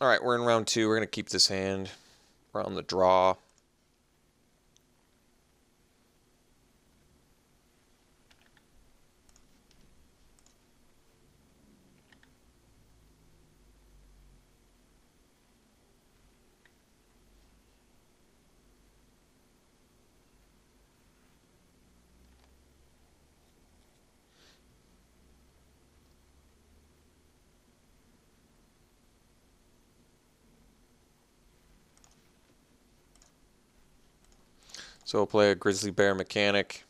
All right, we're in round 2. We're going to keep this hand. We're on the draw. So we'll play a Grizzly Bear Mechanic.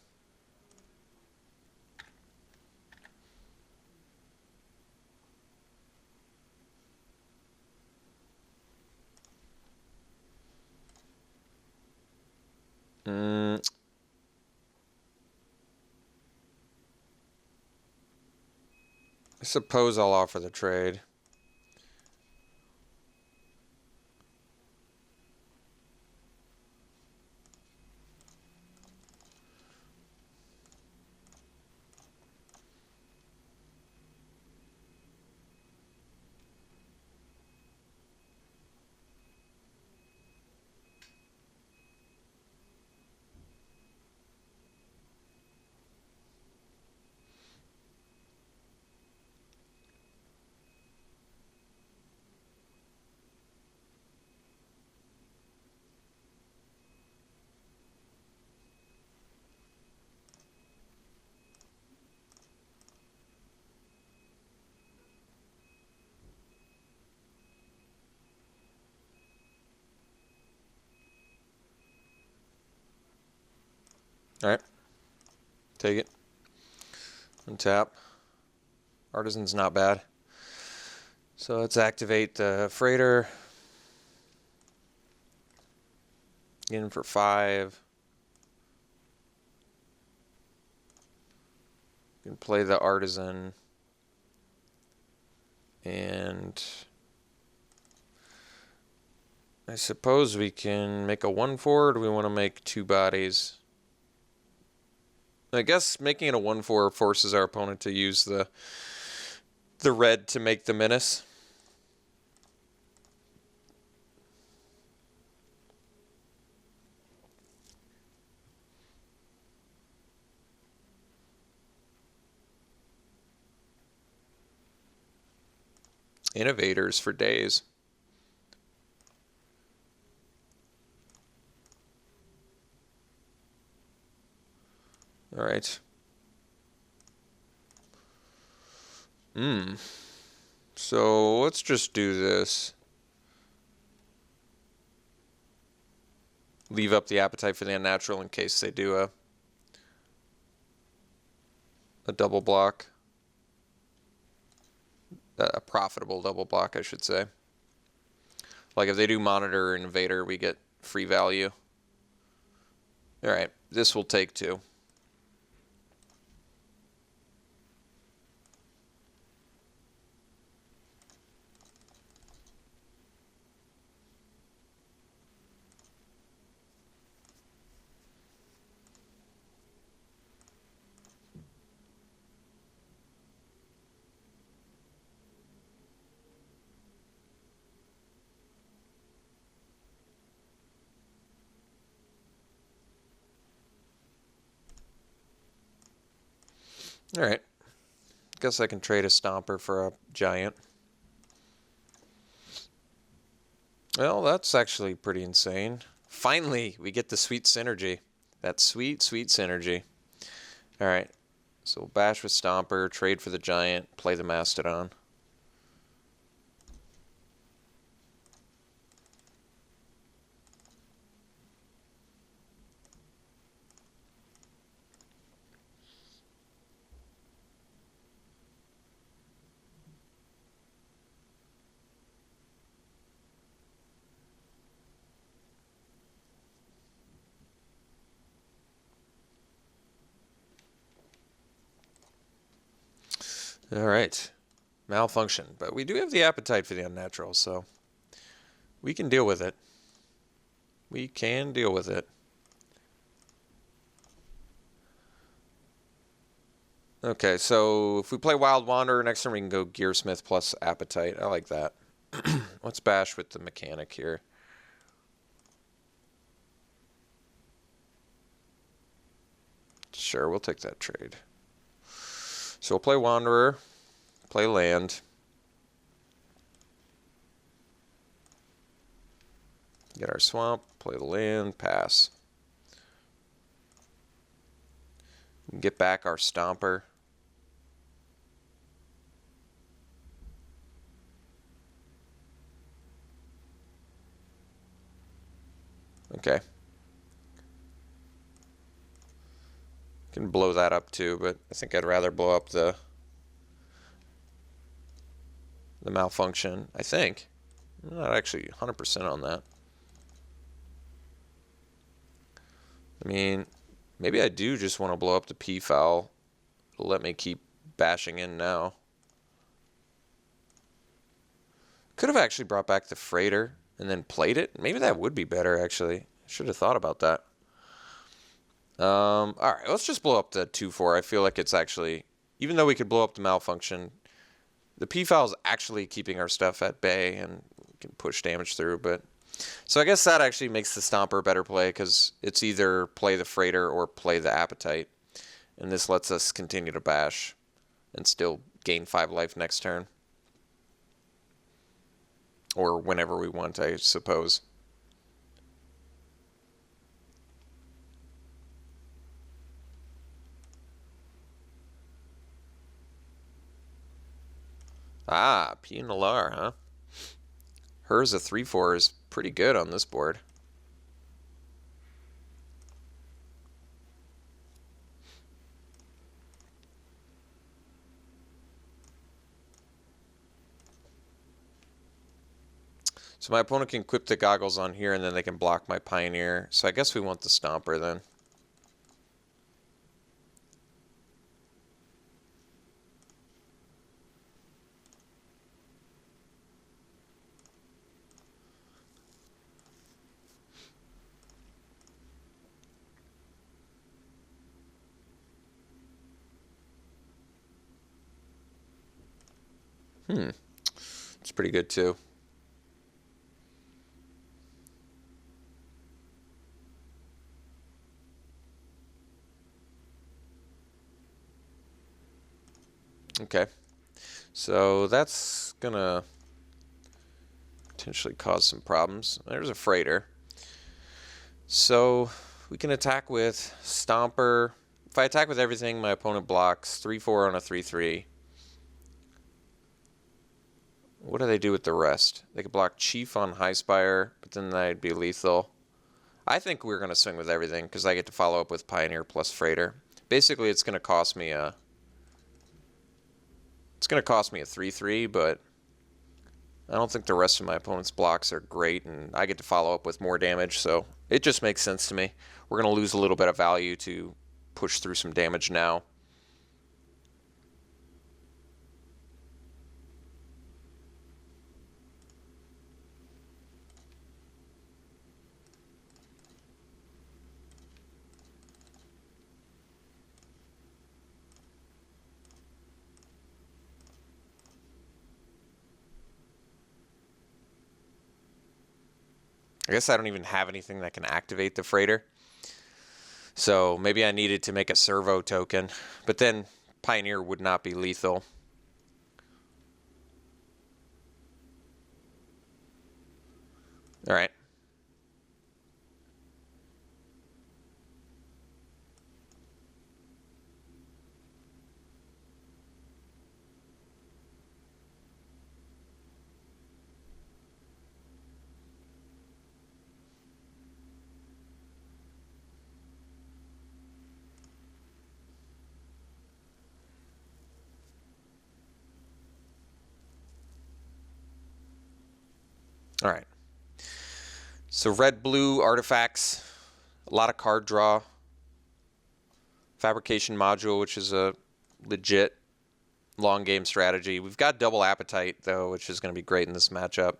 I suppose I'll offer the trade. All right. Take it. Untap. Artisan's not bad. So let's activate the freighter. In for 5. You can play the artisan. And I suppose we can make a 1/4, or do we want to make 2 bodies? I guess making it a 1/4 forces our opponent to use the red to make the menace. Innovators for days. All right. So let's just do this. Leave up the appetite for the unnatural in case they do a double block. A profitable double block, I should say. Like if they do monitor or invader, we get free value. All right, this will take 2. All right. Guess I can trade a Stomper for a Giant. Well, that's actually pretty insane. Finally, we get the sweet synergy. That sweet, sweet synergy. All right. So we'll bash with Stomper, trade for the Giant, play the Mastodon. All right. Malfunction. But we do have the appetite for the unnatural, so we can deal with it. We can deal with it. Okay, so if we play Wild Wanderer, next turn we can go Gearsmith plus Appetite. I like that. Let's bash with the mechanic here. Sure, we'll take that trade. So we'll play Wanderer, play land. Get our swamp, play the land, pass. Get back our Stomper. Okay. Can blow that up too, but I think I'd rather blow up the malfunction, I think. I'm not actually 100% on that. I mean, maybe I do just want to blow up the P-foul. It'll let me keep bashing in now. Could have actually brought back the freighter and then played it. Maybe that would be better, actually. Should have thought about that. All right, let's just blow up the 2-4. I feel like it's actually, even though we could blow up the malfunction, the P-foul is actually keeping our stuff at bay and we can push damage through. But so I guess that actually makes the Stomper a better play because it's either play the freighter or play the Appetite. And this lets us continue to bash and still gain 5 life next turn. Or whenever we want, I suppose. Ah, P and Alar, huh? Hers a 3-4 is pretty good on this board. So my opponent can equip the goggles on here and then they can block my Pioneer. So I guess we want the Stomper then. It's pretty good too. Okay. So that's gonna potentially cause some problems. There's a freighter. So we can attack with Stomper. If I attack with everything, my opponent blocks 3-4 on a 3-3. What do they do with the rest? They could block Chief on High Spire, but then that'd be lethal. I think we're going to swing with everything because I get to follow up with Pioneer plus Freighter. Basically, it's going to cost me a 3-3, but I don't think the rest of my opponent's blocks are great, and I get to follow up with more damage, so it just makes sense to me. We're going to lose a little bit of value to push through some damage now. I guess I don't even have anything that can activate the freighter. So maybe I needed to make a servo token, but then Pioneer would not be lethal. All right. All right. So red-blue artifacts, a lot of card draw. Fabrication module, which is a legit long game strategy. We've got double appetite, though, which is going to be great in this matchup.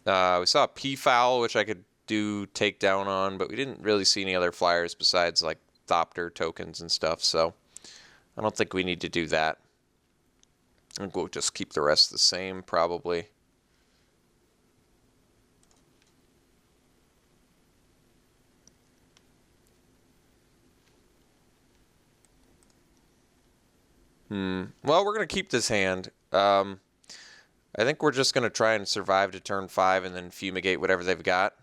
We saw a P-foul, which I could do takedown on, but we didn't really see any other flyers besides like Thopter tokens and stuff, so I don't think we need to do that. I think we'll just keep the rest the same, probably. Well, we're going to keep this hand. I think we're just going to try and survive to turn 5 and then fumigate whatever they've got.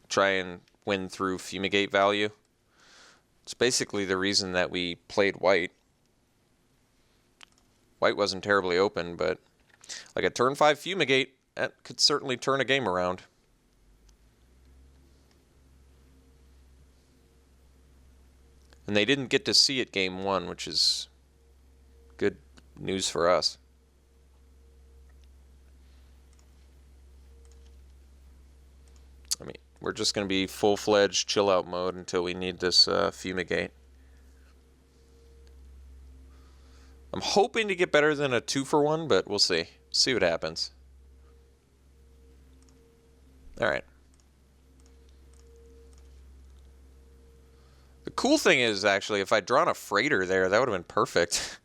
Try and win through fumigate value. It's basically the reason that we played white. White wasn't terribly open, but like a turn 5 fumigate, that could certainly turn a game around. And they didn't get to see it game 1, which is good news for us. I mean, we're just going to be full-fledged chill-out mode until we need this fumigate. I'm hoping to get better than a 2-for-1, but we'll see. See what happens. All right. The cool thing is, actually, if I'd drawn a freighter there, that would have been perfect.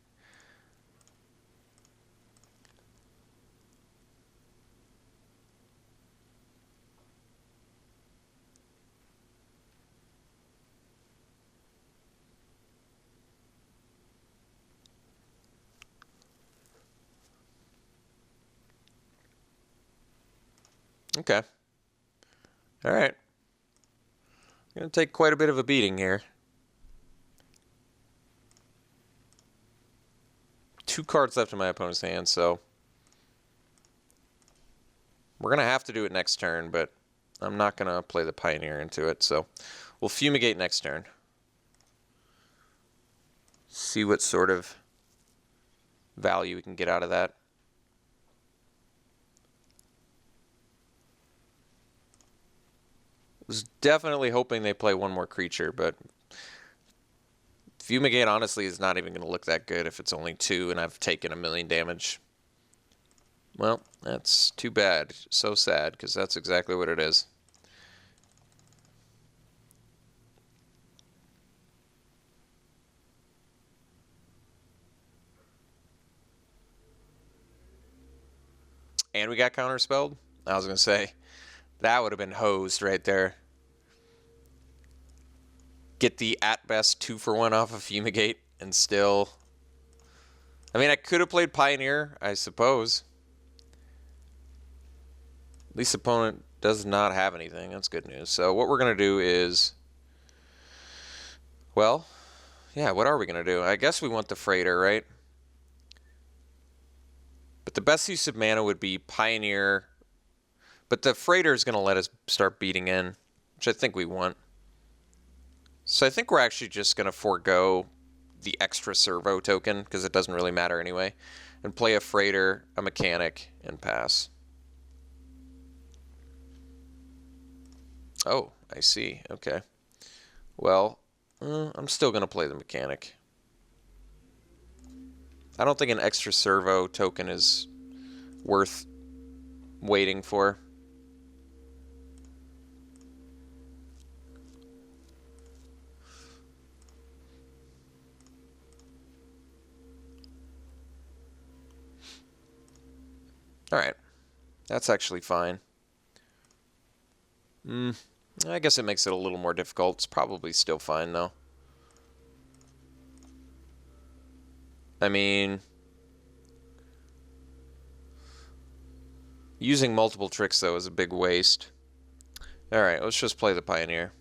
Okay. All right. I'm going to take quite a bit of a beating here. 2 cards left in my opponent's hand, so we're going to have to do it next turn, but I'm not going to play the Pioneer into it, so we'll fumigate next turn. See what sort of value we can get out of that. Was definitely hoping they play one more creature, but fumigate honestly is not even going to look that good if it's only 2 and I've taken 1,000,000 damage. Well, that's too bad. So sad, because that's exactly what it is. And we got counterspelled? I was going to say, that would have been hosed right there. Get the at best 2-for-1 off of fumigate and still... I mean, I could have played Pioneer, I suppose. At least opponent does not have anything. That's good news. So what we're going to do is... Well, yeah, what are we going to do? I guess we want the freighter, right? But the best use of mana would be Pioneer. But the freighter is going to let us start beating in, which I think we want. So I think we're actually just going to forego the extra servo token, because it doesn't really matter anyway, and play a freighter, a mechanic, and pass. Oh, I see. Okay. Well, I'm still going to play the mechanic. I don't think an extra servo token is worth waiting for. Alright. That's actually fine. I guess it makes it a little more difficult. It's probably still fine, though. I mean... Using multiple tricks, though, is a big waste. Alright, let's just play the Pioneer.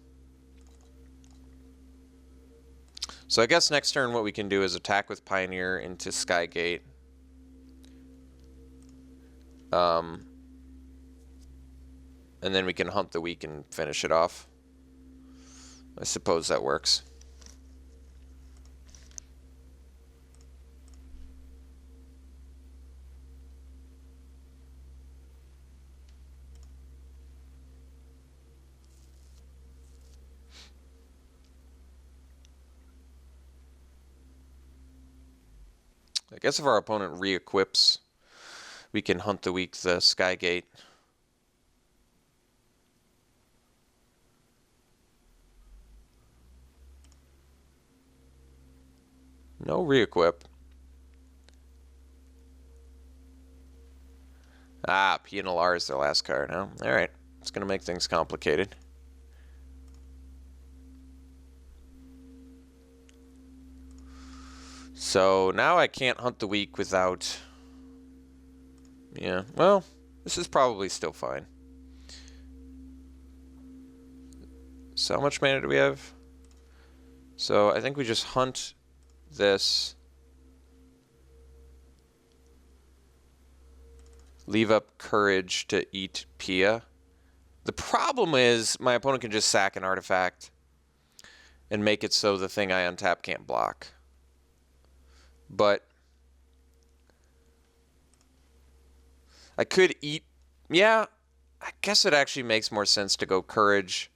So I guess next turn what we can do is attack with Pioneer into Skygate. And then we can hunt the weak and finish it off. I suppose that works. I guess if our opponent re-equips, we can hunt the weak the Skygate. No re-equip. Ah, P&LR is their last card, huh? Alright. It's going to make things complicated. So now I can't hunt the weak without... Yeah, well, this is probably still fine. So how much mana do we have? So I think we just hunt this. Leave up Courage to eat Pia. The problem is my opponent can just sack an artifact and make it so the thing I untap can't block. But I could eat... Yeah, I guess it actually makes more sense to go Courage,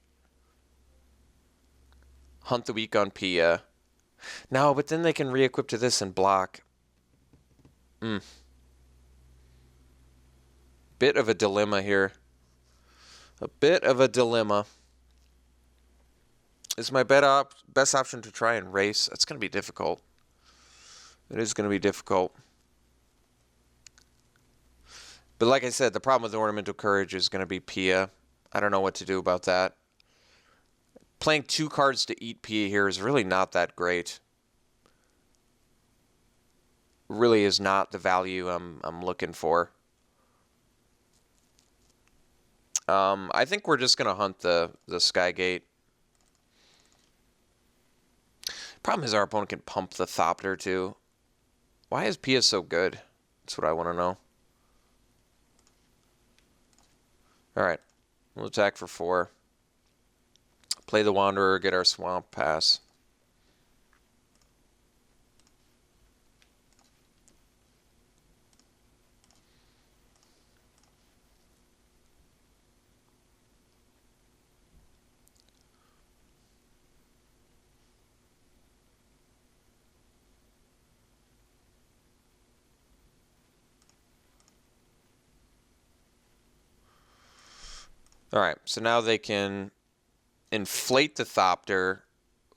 hunt the weak on Pia. No, but then they can re-equip to this and block. Bit of a dilemma here. A bit of a dilemma. Is my best option to try and race? That's going to be difficult. It is going to be difficult. But like I said, the problem with the Ornamental Courage is going to be Pia. I don't know what to do about that. Playing 2 cards to eat Pia here is really not that great. Really is not the value I'm looking for. I think we're just going to hunt the Skygate. Problem is our opponent can pump the Thopter too. Why is Pia so good? That's what I want to know. Alright, we'll attack for 4. Play the Wanderer, get our Swamp, pass. Alright, so now they can inflate the Thopter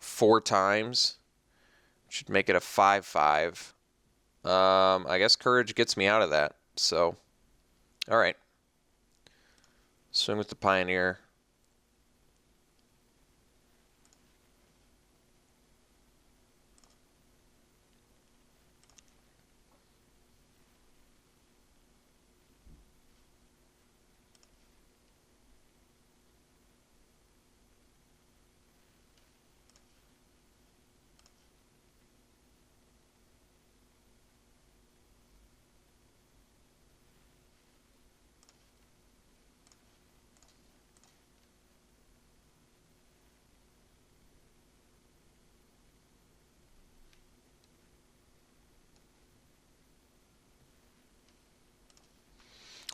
4 times. Should make it a 5/5. I guess Courage gets me out of that. So, alright. Swing with the Pioneer.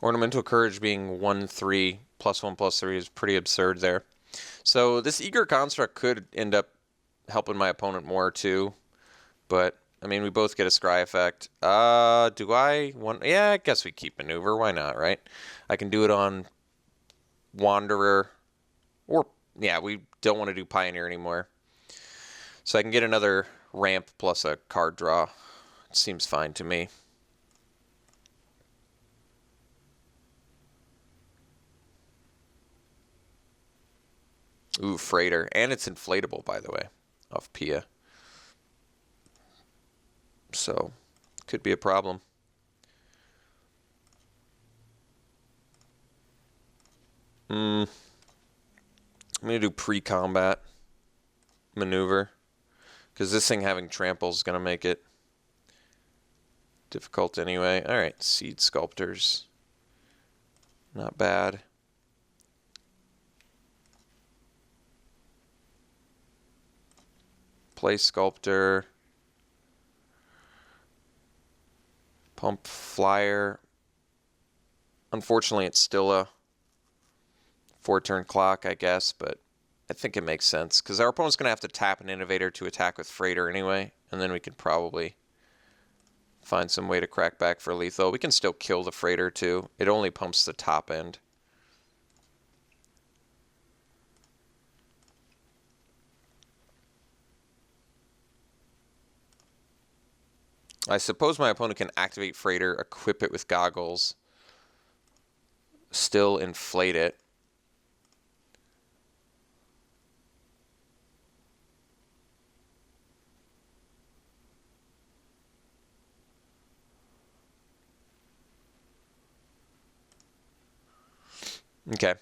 Ornamental Courage being 1/3, +1/+3 is pretty absurd there. So this Eager Construct could end up helping my opponent more too. But, I mean, we both get a Scry effect. Do I want... Yeah, I guess we keep Maneuver. Why not, right? I can do it on Wanderer. Or, yeah, we don't want to do Pioneer anymore. So I can get another ramp plus a card draw. It seems fine to me. Ooh, Freighter. And it's inflatable, by the way, off Pia. So, could be a problem. I'm going to do pre-combat maneuver. Because this thing having trample is going to make it difficult anyway. Alright, Seed Sculptors. Not bad. Play Sculptor. Pump Flyer. Unfortunately, it's still a 4-turn clock, I guess, but I think it makes sense. Because our opponent's going to have to tap an Innovator to attack with Freighter anyway, and then we can probably find some way to crack back for lethal. We can still kill the Freighter too. It only pumps the top end. I suppose my opponent can activate Freighter, equip it with goggles, still inflate it. Okay.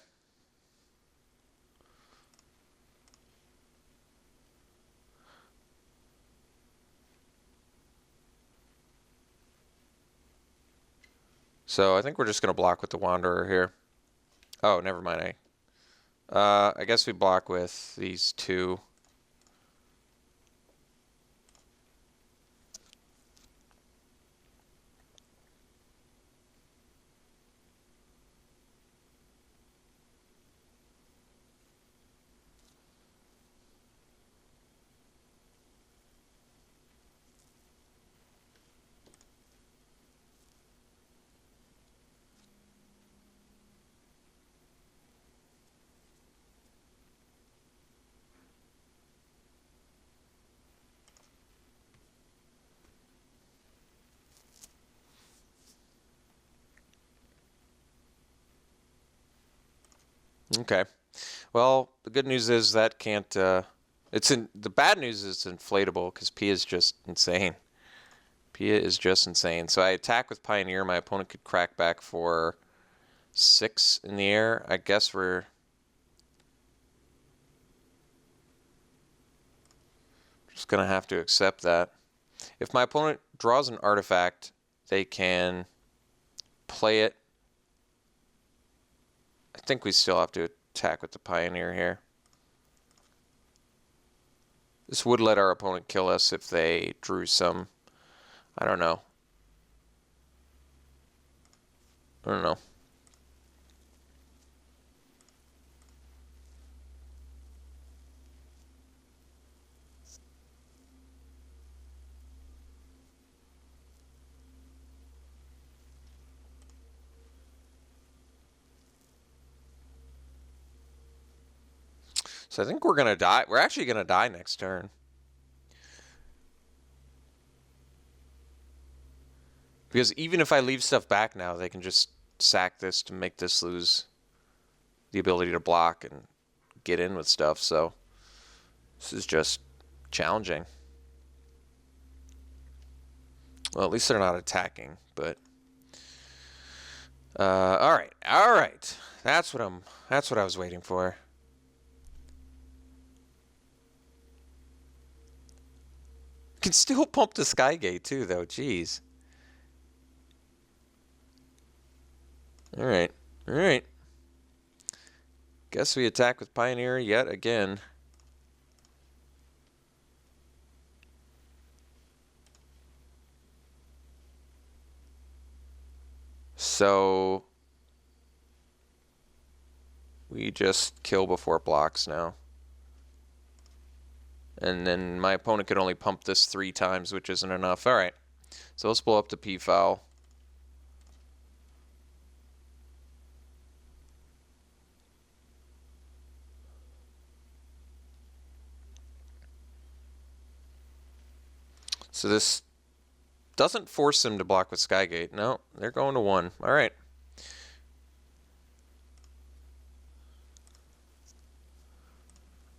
So I think we're just going to block with the Wanderer here. Oh, never mind. I guess we block with these two. Okay. Well, the good news is that can't. The bad news is it's inflatable because Pia is just insane. Pia is just insane. So I attack with Pioneer. My opponent could crack back for 6 in the air. I guess we're just gonna have to accept that. If my opponent draws an artifact, they can play it. I think we still have to attack with the Pioneer here. This would let our opponent kill us if they drew some. I don't know. I don't know. So I think we're going to die. We're actually going to die next turn. Because even if I leave stuff back now, they can just sack this to make this lose the ability to block and get in with stuff. So this is just challenging. Well, at least they're not attacking, but all right. All right. That's what I was waiting for. Can still pump the Skygate too, though. Jeez. All right. All right. Guess we attack with Pioneer yet again. So we just kill before blocks now. And then my opponent could only pump this 3 times, which isn't enough. All right. So let's blow up the P-foul. So this doesn't force them to block with Skygate. No, they're going to 1. All right.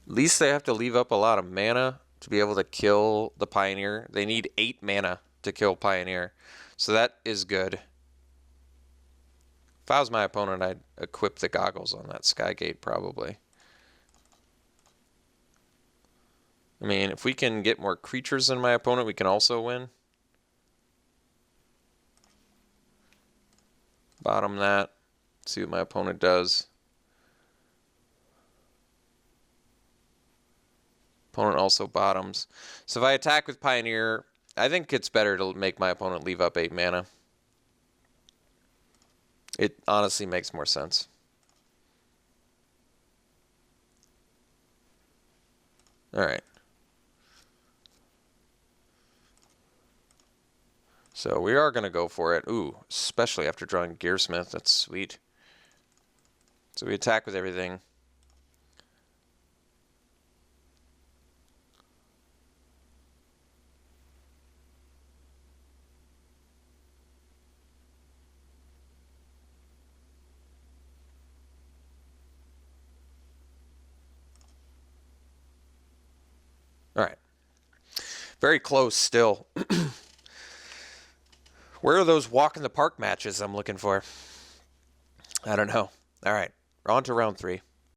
At least they have to leave up a lot of mana to be able to kill the Pioneer. They need 8 mana to kill Pioneer. So that is good. If I was my opponent, I'd equip the goggles on that Skygate probably. I mean, if we can get more creatures than my opponent, we can also win. Bottom that. See what my opponent does. Opponent also bottoms. So if I attack with Pioneer, I think it's better to make my opponent leave up 8 mana. It honestly makes more sense. Alright. So we are going to go for it. Ooh, especially after drawing Gearsmith. That's sweet. So we attack with everything. Very close still. Where are those walk in the park matches I'm looking for? I don't know. All right, we're on to round 3.